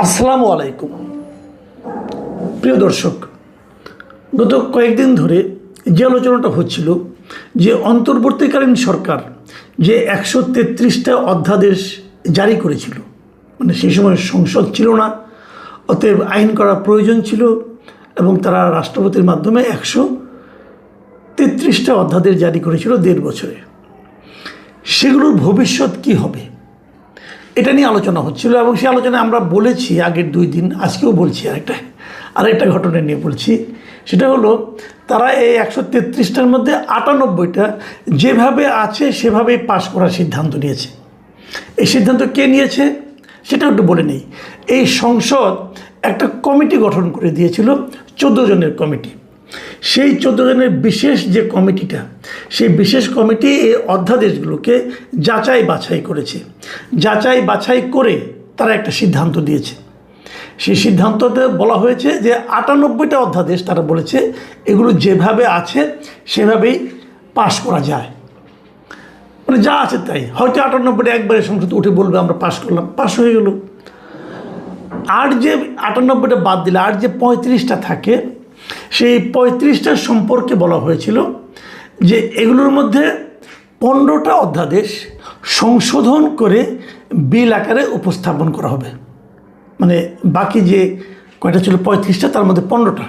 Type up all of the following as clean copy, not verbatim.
আসসালামু আলাইকুম প্রিয় দর্শক, গত কয়েকদিন ধরে যে আলোচনাটা হচ্ছিল যে অন্তর্বর্তীকালীন সরকার যে 133টা অধ্যাদেশ জারি করেছিল, মানে সেই সময় সংসদ ছিল না, অতএব আইন করা প্রয়োজন ছিল এবং তারা রাষ্ট্রপতির মাধ্যমে 133টা অধ্যাদেশ জারি করেছিল 1.5 বছরে। সেগুলোর ভবিষ্যৎ কি হবে এটা নিয়ে আলোচনা হচ্ছিল এবং সেই আলোচনায় আমরা বলেছি আগের 2 দিন, আজকেও বলছি আরেকটা ঘটনা নিয়ে বলছি। সেটা হলো তারা এই 133টার মধ্যে 98টা যেভাবে আছে সেভাবেই পাশ করার সিদ্ধান্ত নিয়েছে। এই সিদ্ধান্ত কে নিয়েছে সেটা একটু বলে নেই। এই সংসদ একটা কমিটি গঠন করে দিয়েছিল, 14 জনের কমিটি। সেই 14 জনের বিশেষ যে কমিটিটা, সেই বিশেষ কমিটি এই অধ্যাদেশগুলোকে যাচাই বাছাই করেছে। যাচাই বাছাই করে তারা একটা সিদ্ধান্ত দিয়েছে। সেই সিদ্ধান্ততে বলা হয়েছে যে 98টা অধ্যাদেশ তারা বলেছে এগুলো যেভাবে আছে সেভাবেই পাশ করা যায়, মানে যা আছে তাই। হয়তো 98টা একবারে সংসদে উঠে বলবে আমরা পাশ করলাম, পাশ হয়ে গেল। আর যে 98টা বাদ দিলে আর যে 35টা থাকে, সেই 35টার সম্পর্কে বলা হয়েছিল যে এগুলোর মধ্যে 15টা অধ্যাদেশ সংশোধন করে বিল আকারে উপস্থাপন করা হবে। মানে বাকি যে কয়টা ছিল 35টা, তার মধ্যে 15টা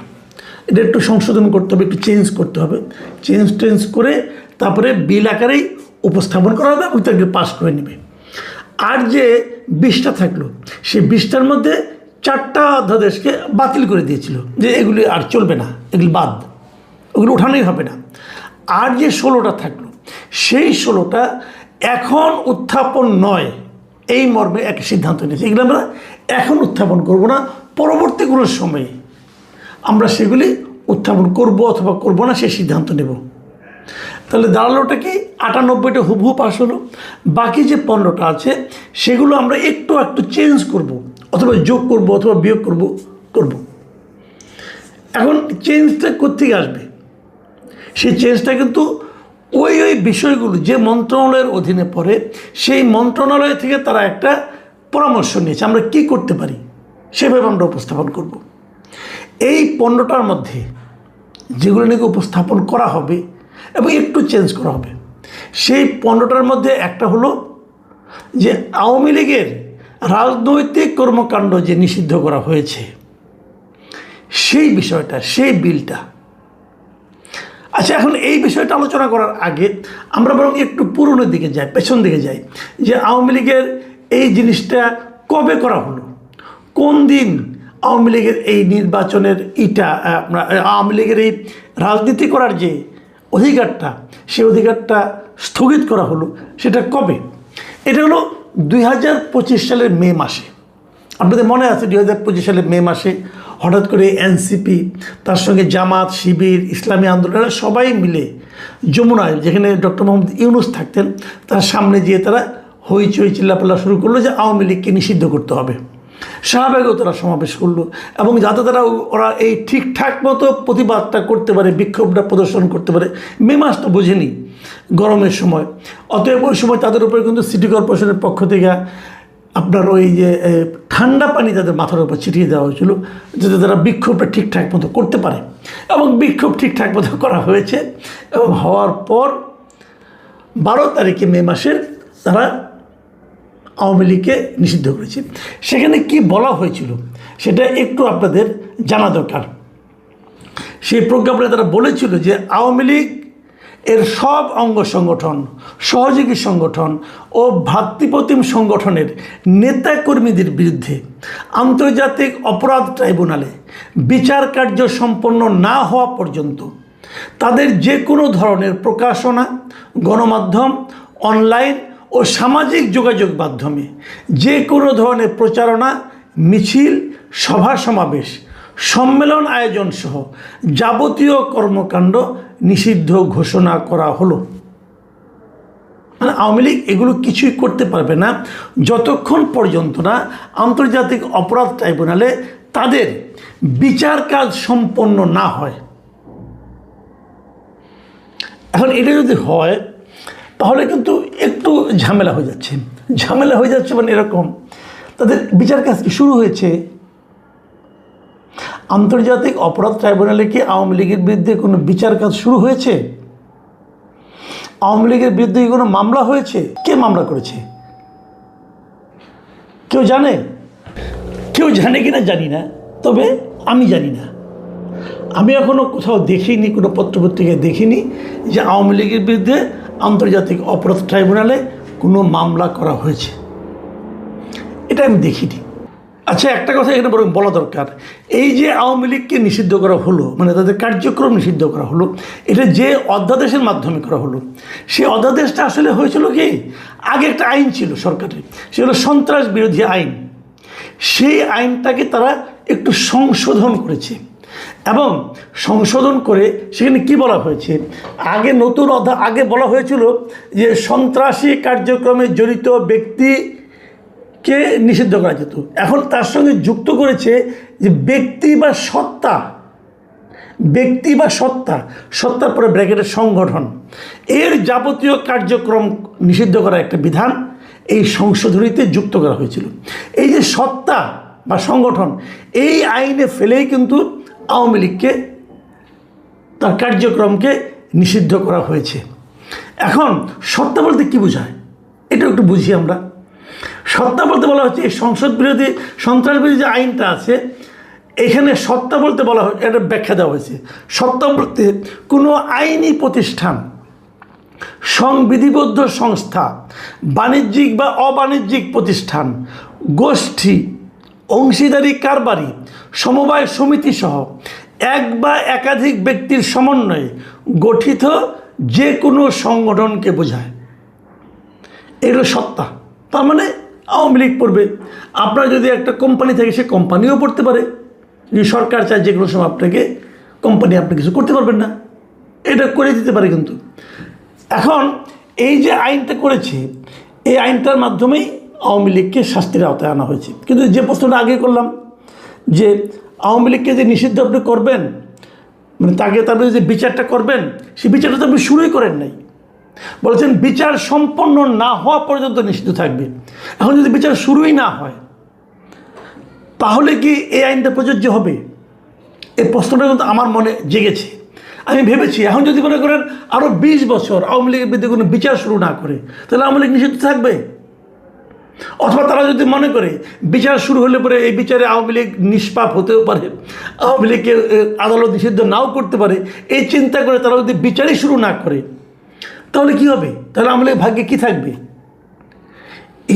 এটা একটু সংশোধন করতে হবে, একটু চেঞ্জ করতে হবে। চেঞ্জ করে তারপরে বিল আকারেই উপস্থাপন করা হবে এবং তাকে পাস করে নেবে। আর যে 20টা থাকলো, সেই 20টার মধ্যে 4টা অধ্যাদেশকে বাতিল করে দিয়েছিল যে এগুলি আর চলবে না, এগুলি বাদ, ওগুলো ওঠানোই হবে না। আর যে 16টা থাকলো, সেই 16টা এখন উত্থাপন নয়, এই মর্মে এক সিদ্ধান্ত নিয়েছে। এগুলো আমরা এখন উত্থাপন করব না, পরবর্তী কোনো সময়ে আমরা সেগুলি উত্থাপন করব অথবা করব না, সেই সিদ্ধান্ত নেব। তাহলে দাঁড়ালোটা কি, 98টা হুবহু পাস হলো। বাকি যে 15টা আছে সেগুলো আমরা একটু চেঞ্জ করব, অথবা যোগ করব অথবা বিয়োগ করব। এখন চেঞ্জটা কোত্থেকে আসবে? সেই চেঞ্জটা কিন্তু ওই বিষয়গুলো যে মন্ত্রণালয়ের অধীনে পড়ে, সেই মন্ত্রণালয় থেকে তারা একটা পরামর্শ নিয়েছে আমরা কি করতে পারি, সেভাবে আমরা উপস্থাপন করব। এই 15টার মধ্যে যেগুলো নাকি উপস্থাপন করা হবে এবং একটু চেঞ্জ করা হবে, সেই 15টার মধ্যে একটা হলো যে আওয়ামী লীগের রাজনৈতিক কর্মকাণ্ড যে নিষিদ্ধ করা হয়েছে, সেই বিষয়টা, সেই বিলটা। আচ্ছা, এখন এই বিষয়টা আলোচনা করার আগে আমরা বরং একটু পুরনোর দিকে যাই, পেছন দিকে যাই, যে আওয়ামী লীগের এই জিনিসটা কবে করা হলো, কোন দিন আওয়ামী লীগের এই নির্বাচনের আওয়ামী লীগের এই রাজনীতি করার যে অধিকারটা, সেই অধিকারটা স্থগিত করা হলো, সেটা কবে? এটা হলো 2025 সালের মে মাসে। আপনাদের মনে আছে 2025 সালের মে মাসে হঠাৎ করে এনসিপি, তার সঙ্গে জামাত, শিবির, ইসলামী আন্দোলন সবাই মিলে যমুনায়, যেখানে ডক্টর মোহাম্মদ ইউনূস থাকতেন, তার সামনে গিয়ে তারা হইচই চিল্লাপাল্লা শুরু করলো যে আওয়ামী লীগকে নিষিদ্ধ করতে হবে। শাহবাগেও তারা সমাবেশ করলো এবং যাতে ওরা এই ঠিকঠাক মতো প্রতিবাদটা করতে পারে, বিক্ষোভটা প্রদর্শন করতে পারে। মে মাসটা বোঝেনি, গরমের সময়, অতএব ওই সময় তাদের উপরে কিন্তু সিটি কর্পোরেশনের পক্ষ থেকে আপনার ওই যে ঠান্ডা পানি তাদের মাথার উপর ছিটিয়ে দেওয়া হয়েছিল, যাতে তারা বিক্ষোভটা ঠিকঠাক মতো করতে পারে। এবং বিক্ষোভ ঠিকঠাক মতো করা হয়েছে এবং হওয়ার পর 12 তারিখে মে মাসের তারা আওয়ামী লীগকে নিষিদ্ধ করেছে। সেখানে কি বলা হয়েছিল সেটা একটু আপনাদের জানা দরকার। সেই প্রজ্ঞাপনে তারা বলেছিল যে আওয়ামী লীগ এর সব অঙ্গ সংগঠন, সহযোগী সংগঠন ও ভ্রাতৃপ্রতিম সংগঠনের নেতাকর্মীদের বিরুদ্ধে আন্তর্জাতিক অপরাধ ট্রাইব্যুনালে বিচার কার্য সম্পন্ন না হওয়া পর্যন্ত তাদের যে কোনো ধরনের প্রকাশনা, গণমাধ্যম, অনলাইন ও সামাজিক যোগাযোগ মাধ্যমে যে কোনো ধরনের প্রচারণা, মিছিল, সভা সমাবেশ, সম্মেলন আয়োজন সহ যাবতীয় কর্মকাণ্ড নিষিদ্ধ ঘোষণা করা হলো। মানে আওয়ামী লীগ এগুলো কিছুই করতে পারবে না যতক্ষণ পর্যন্ত না আন্তর্জাতিক অপরাধ ট্রাইব্যুনালে তাদের বিচার কাজ সম্পন্ন না হয়। এখন এটা যদি হয় তাহলে কিন্তু একটু ঝামেলা হয়ে যাচ্ছে মানে এরকম তাদের বিচার কাজ কি শুরু হয়েছে? আন্তর্জাতিক অপরাধ ট্রাইব্যুনালে কি আওয়ামী লীগের বিরুদ্ধে কোনো বিচার কাজ শুরু হয়েছে? আওয়ামী লীগের বিরুদ্ধে কি কোনো মামলা হয়েছে? কে মামলা করেছে? কেউ জানে? কেউ জানে কিনা জানি না, তবে আমি জানি না। আমি এখনও কোথাও দেখিনি, কোনো পত্রপত্রিকায় দেখিনি যে আওয়ামী লীগের বিরুদ্ধে আন্তর্জাতিক অপরাধ ট্রাইব্যুনালে কোনো মামলা করা হয়েছে, এটা আমি দেখিনি। আচ্ছা, একটা কথা এখানে বরং বলা দরকার, এই যে আওয়ামী লীগকে নিষিদ্ধ করা হলো, মানে তাদের কার্যক্রম নিষিদ্ধ করা হলো, এটা যে অধ্যাদেশের মাধ্যমে করা হলো, সেই অধ্যাদেশটা আসলে হয়েছিল কি, আগে একটা আইন ছিল সরকারের, সেগুলো সন্ত্রাস বিরোধী আইন। সেই আইনটাকে তারা একটু সংশোধন করেছে, এবং সংশোধন করে সেখানে কি বলা হয়েছে, আগে নতুন আগে বলা হয়েছিল যে সন্ত্রাসী কার্যক্রমে জড়িত ব্যক্তিকে নিষিদ্ধ করা যেত। এখন তার সঙ্গে যুক্ত করেছে যে ব্যক্তি বা সত্তার পরে ব্র্যাকেটের সংগঠন, এর যাবতীয় কার্যক্রম নিষিদ্ধ করা একটা বিধান এই সংশোধনীতে যুক্ত করা হয়েছিল। এই যে সত্তা বা সংগঠন, এই আইনে ফেলেই কিন্তু আওয়ামী লীগকে তার কার্যক্রমকে নিষিদ্ধ করা হয়েছে। এখন সত্তা বলতে কী বোঝায়, এটা একটু বুঝি আমরা। সত্তা বলতে বলা হচ্ছে এই সন্ত্রাস বিরোধী যে আইনটা আছে, এখানে সত্তা বলতে বলা হয়, এটা ব্যাখ্যা দেওয়া হয়েছে। সত্তা বলতে কোনো আইনি প্রতিষ্ঠান, সংবিধিবদ্ধ সংস্থা, বাণিজ্যিক বা অবাণিজ্যিক প্রতিষ্ঠান, গোষ্ঠী, অংশীদারি কারবারি, সমবায় সমিতি সহ এক বা একাধিক ব্যক্তির সমন্বয়ে গঠিত যে কোনো সংগঠনকে বোঝায়। এগুলো সত্তা। তার মানে আওয়ামী লীগ পড়বে। আপনার যদি একটা কোম্পানি থাকে, সে কোম্পানিও পড়তে পারে। যদি সরকার চায় যে কোনো সময় আপনাকে কোম্পানি, আপনি কিছু করতে পারবেন না, এটা করে দিতে পারে। কিন্তু এখন এই যে আইনটা করেছে, এই আইনটার মাধ্যমেই আওয়ামী লীগকে শাস্তির আওতায় আনা হয়েছে। কিন্তু যে প্রশ্নটা আগে করলাম যে আওয়ামী লীগকে যে নিষিদ্ধ আপনি করবেন, মানে তারপরে যে বিচারটা করবেন, সেই বিচারটা তো আপনি শুরুই করেন নাই। বলেছেন বিচার সম্পন্ন না হওয়া পর্যন্ত নিষিদ্ধ থাকবে। এখন যদি বিচার শুরুই না হয়, তাহলে কি এই আইনটা প্রযোজ্য হবে? এই প্রশ্নটা কিন্তু আমার মনে জেগেছে। আমি ভেবেছি, এখন যদি মনে করেন আরও 20 বছর আওয়ামী লীগের বিরুদ্ধে কোনো বিচার শুরু না করে, তাহলে আওয়ামী লীগ নিষিদ্ধ থাকবে। অথবা তারা যদি মনে করে বিচার শুরু হলে পরে এই বিচারে আওয়ামী লীগ নিষ্পাপ হতেও পারে, আওয়ামী লীগকে আদালত নিষিদ্ধ নাও করতে পারে, এই চিন্তা করে তারা যদি বিচারই শুরু না করে, তাহলে কি হবে? তাহলে আওয়ামী লীগের ভাগ্যে কী থাকবে?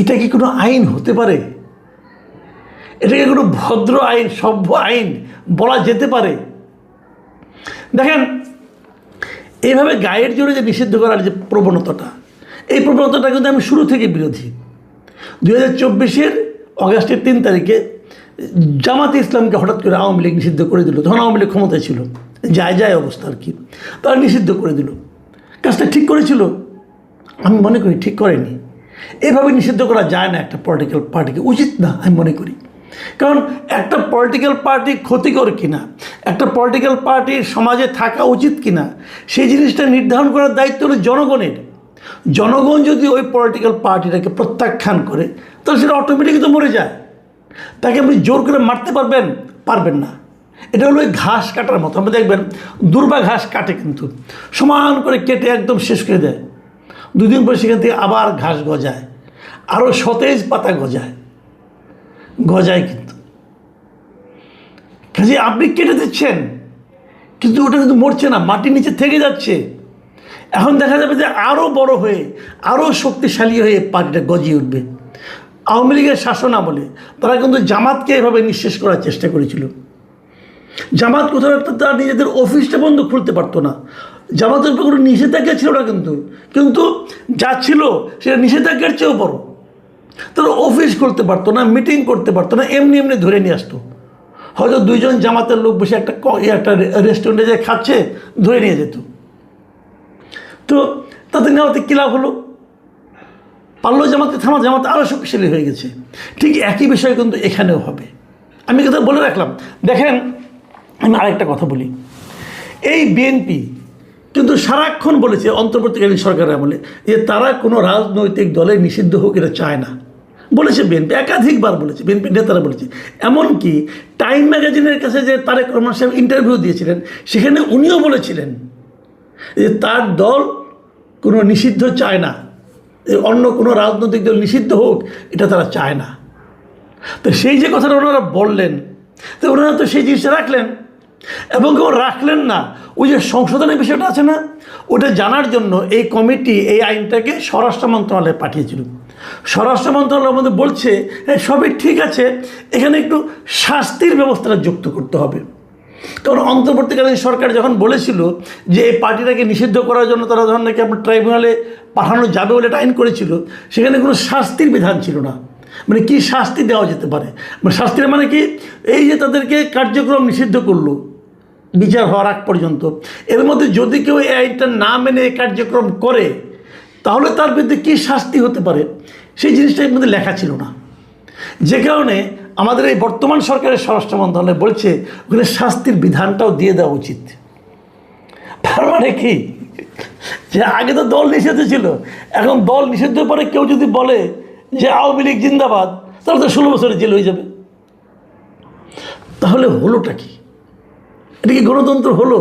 এটা কি কোনো আইন হতে পারে? এটাকে কোনো ভদ্র আইন, সভ্য আইন বলা যেতে পারে? দেখেন, এইভাবে গায়ের জোরে যে নিষিদ্ধ করার যে প্রবণতাটা, এই প্রবণতাটা কিন্তু আমি শুরু থেকে বিরোধী। 2024 অগাস্টের 3 তারিখে জামাতে ইসলামকে হঠাৎ করে আওয়ামী লীগ নিষিদ্ধ করে দিল। তখন আওয়ামী লীগ ক্ষমতায় ছিল, যায় অবস্থা আর কি, তারা নিষিদ্ধ করে দিল। কাজটা ঠিক করেছিল? আমি মনে করি ঠিক করেনি। এভাবে নিষিদ্ধ করা যায় না একটা পলিটিক্যাল পার্টিকে, উচিত না আমি মনে করি। কারণ একটা পলিটিক্যাল পার্টি ক্ষতিকর কিনা, একটা পলিটিক্যাল পার্টির সমাজে থাকা উচিত কিনা, সেই জিনিসটা নির্ধারণ করার দায়িত্ব হলো জনগণের। জনগণ যদি ওই পলিটিক্যাল পার্টিটাকে প্রত্যাখ্যান করে, তাহলে সেটা অটোমেটিকই তো মরে যায়। তাকে আপনি জোর করে মারতে পারবেন না। এটা হলো ওই ঘাস কাটার মতো। আপনি দেখবেন দুর্বা ঘাস কাটে, কিন্তু সমান করে কেটে একদম শেষ করে দেয়। 2 দিন পরে সেখান থেকে আবার ঘাস গজায়, আরও সতেজ পাতা গজায় কিন্তু কাজে আপনি কেটে দিচ্ছেন, কিন্তু ওটা কিন্তু মরছে না, মাটির নিচে থেকে যাচ্ছে। এখন দেখা যাবে যে আরও বড় হয়ে, আরও শক্তিশালী হয়ে পার্টিটা গজিয়ে উঠবে। আওয়ামী লীগের শাসন আমলে তারা কিন্তু জামাতকে এভাবে নিঃশেষ করার চেষ্টা করেছিল। জামাত কোথাও একটা তারা নিজেদের অফিসটা বন্ধ খুলতে পারতো না। জামাতের উপর কোনো নিষেধাজ্ঞা ছিল না, কিন্তু যা ছিল সেটা নিষেধাজ্ঞার চেয়েও বড়। তারা অফিস খুলতে পারতো না, মিটিং করতে পারতো না, এমনি ধরে নিয়ে আসতো। হয়তো 2 জন জামাতের লোক বসে একটা রেস্টুরেন্টে যায় খাচ্ছে, ধরে নিয়ে যেত। তো তাদের নেওয়াতে কী লাভ হলো? পারলো জামাতে থামা, জামাতে আরও শক্তিশালী হয়ে গেছে। ঠিক একই বিষয় কিন্তু এখানেও হবে। আমি কথা বলে রাখলাম। দেখেন, আমি আরেকটা কথা বলি। এই বিএনপি কিন্তু সারাক্ষণ বলেছে অন্তর্বর্তীকালীন সরকারের আমলে যে তারা কোনো রাজনৈতিক দলে নিষিদ্ধ হোক, এটা চায় না। বলেছে বিএনপি, একাধিকবার বলেছে, বিএনপি নেতারা বলেছে। এমনকি টাইম ম্যাগাজিনের কাছে যে তারেক রহমান সাহেব ইন্টারভিউ দিয়েছিলেন, সেখানে উনিও বলেছিলেন যে তার দল কোনো নিষিদ্ধ চায় না, অন্য কোনো রাজনৈতিক দল নিষিদ্ধ হোক এটা তারা চায় না। তো সেই যে কথাটা ওনারা বললেন, তো ওনারা তো সেই জিনিসটা রাখলেন, এবং কেউ রাখলেন না, ওই যে সংশোধনের বিষয়টা আছে না, ওটা জানার জন্য এই কমিটি এই আইনটাকে স্বরাষ্ট্র মন্ত্রণালয়ে পাঠিয়েছিল। স্বরাষ্ট্র মন্ত্রণালয়ের মধ্যে বলছে সবই ঠিক আছে, এখানে একটু শাস্তির ব্যবস্থাটা যুক্ত করতে হবে। কারণ অন্তর্বর্তীকালীন সরকার যখন বলেছিল যে এই পার্টিটাকে নিষিদ্ধ করার জন্য তারা যখন নাকি আপনার ট্রাইব্যুনালে পাঠানো যাবে বলে একটা আইন করেছিল, সেখানে কোনো শাস্তির বিধান ছিল না। মানে কি শাস্তি দেওয়া যেতে পারে, মানে শাস্তির মানে কি, এই যে তাদেরকে কার্যক্রম নিষিদ্ধ করলো বিচার হওয়ার আগ পর্যন্ত, এর মধ্যে যদি কেউ এই আইনটা না মেনে কার্যক্রম করে তাহলে তার বিরুদ্ধে কী শাস্তি হতে পারে, সেই জিনিসটা এর মধ্যে লেখা ছিল না। যে কারণে আমাদের এই বর্তমান সরকারের স্বরাষ্ট্র মন্ত্রণালয় বলছে ওখানে শাস্তির বিধানটাও দিয়ে দেওয়া উচিত। তার মানে কি, যে আগে তো দল নিষিদ্ধ ছিল, এখন দল নিষিদ্ধ পরে কেউ যদি বলে যে আওয়ামী লীগ জিন্দাবাদ, তাহলে তো 16 বছরের জেল হয়ে যাবে। তাহলে হলোটা কি? এটা কি গণতন্ত্র হলো?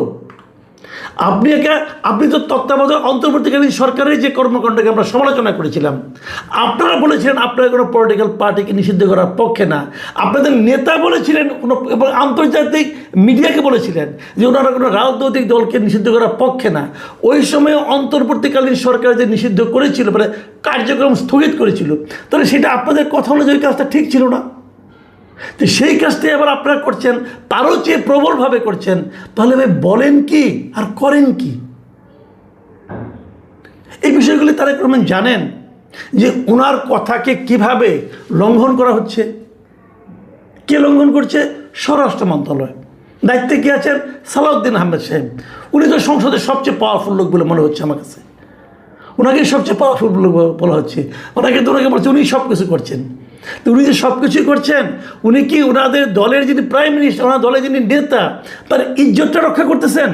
আপনি তো তত্ত্বাবধায়ক অন্তর্বর্তীকালীন সরকারের যে কর্মকাণ্ডকে আমরা সমালোচনা করেছিলাম, আপনারা বলেছিলেন আপনারা কোনো পলিটিক্যাল পার্টিকে নিষিদ্ধ করার পক্ষে না, আপনাদের নেতা বলেছিলেন কোনো, এবং আন্তর্জাতিক মিডিয়াকে বলেছিলেন যে ওনারা কোনো রাজনৈতিক দলকে নিষিদ্ধ করার পক্ষে না। ওই সময় অন্তর্বর্তীকালীন সরকার যে নিষিদ্ধ করেছিল, মানে কার্যক্রম স্থগিত করেছিল, তাহলে সেটা আপনাদের কথা অনুযায়ী কাজটা ঠিক ছিল না। তো সেই কাজটাই আবার আপনারা করছেন, তারও চেয়ে প্রবলভাবে করছেন। তাহলে ভাই বলেন কি আর করেন কি? এই বিষয়গুলি তারেক রহমান জানেন যে ওনার কথাকে কিভাবে লঙ্ঘন করা হচ্ছে। কে লঙ্ঘন করছে? স্বরাষ্ট্র মন্ত্রণালয়। দায়িত্বে কে আছেন? সালাউদ্দিন আহমেদ সাহেব। উনি তো সংসদের সবচেয়ে পাওয়ারফুল লোক বলে মনে হচ্ছে আমার কাছে। ওনাকে সবচেয়ে পাওয়ারফুল লোক বলা হচ্ছে, ওনাকে বলছে উনি সব কিছু করছেন। তো উনি যে সব কিছুই করছেন, উনি কি ওনাদের দলের যিনি প্রাইম মিনিস্টার, ওনার দলের যিনি নেতা, তার ইজ্জতটা রক্ষা করতেছেন?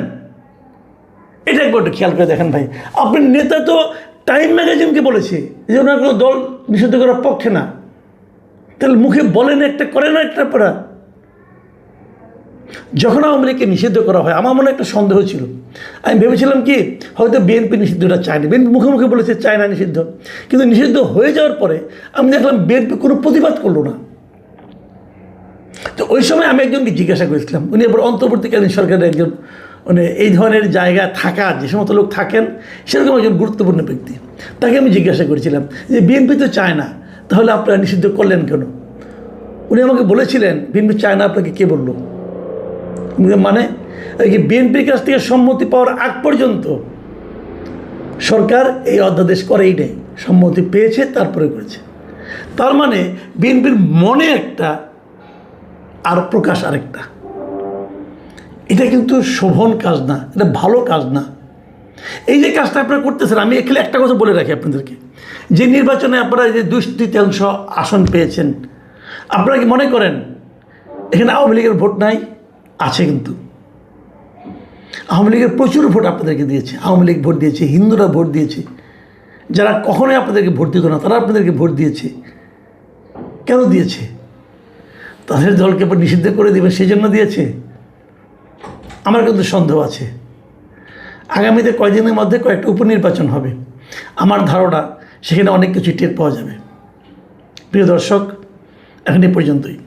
এটা একবার একটু খেয়াল করে দেখেন ভাই। আপনার নেতা তো টাইম ম্যাগাজিনকে বলেছে যে ওনার কোনো দল নিষিদ্ধ করার পক্ষে না, তাহলে মুখে বলেন একটা, করেন একটা। পড়া যখন আওয়ামী লীগকে নিষিদ্ধ করা হয়, আমার মনে একটা সন্দেহ ছিল। আমি ভেবেছিলাম কি হয়তো বিএনপি নিষিদ্ধটা চায়নি, বিএনপি মুখে মুখে বলেছে চায় না নিষিদ্ধ, কিন্তু নিষিদ্ধ হয়ে যাওয়ার পরে আমি দেখলাম বিএনপি কোনো প্রতিবাদ করলো না। তো ওই সময় আমি একজনকে জিজ্ঞাসা করেছিলাম, উনি এবার অন্তর্বর্তীকালীন সরকারের একজন, মানে এই ধরনের জায়গা থাকা যে সমস্ত লোক থাকেন সেরকম একজন গুরুত্বপূর্ণ ব্যক্তি। তাকে আমি জিজ্ঞাসা করেছিলাম যে বিএনপি তো চায় না, তাহলে আপনারা নিষিদ্ধ করলেন কেন? উনি আমাকে বলেছিলেন বিএনপি চায় না, আপনাকে কে বললো? মানে বিএনপির কাছ থেকে সম্মতি পাওয়ার আগ পর্যন্ত সরকার এই অধ্যাদেশ করেই নেই, সম্মতি পেয়েছে তারপরে করেছে। তার মানে বিএনপির মনে একটা আর প্রকাশ আরেকটা। এটা কিন্তু শোভন কাজ না, এটা ভালো কাজ না। এই যে কাজটা আপনারা করতেছেন, আমি এখানে একটা কথা বলে রাখি আপনাদেরকে, যে নির্বাচনে আপনারা যে 2/3 আসন পেয়েছেন, আপনারা কি মনে করেন এখানে আওয়ামী লীগের ভোট নাই? আছে, কিন্তু আওয়ামী লীগের প্রচুর ভোট আপনাদেরকে দিয়েছে। আওয়ামী লীগ ভোট দিয়েছে, হিন্দুরা ভোট দিয়েছে, যারা কখনোই আপনাদেরকে ভোট দিত না তারা আপনাদেরকে ভোট দিয়েছে। কেন দিয়েছে? তাদের দলকে নিষিদ্ধ করে দেবে সেই জন্য দিয়েছে? আমার কিন্তু সন্দেহ আছে। আগামীতে কয়েকদিনের মধ্যে কয়েকটা উপনির্বাচন হবে, আমার ধারণা সেখানে অনেক কিছু টের পাওয়া যাবে। প্রিয় দর্শক, এখন এ পর্যন্তই।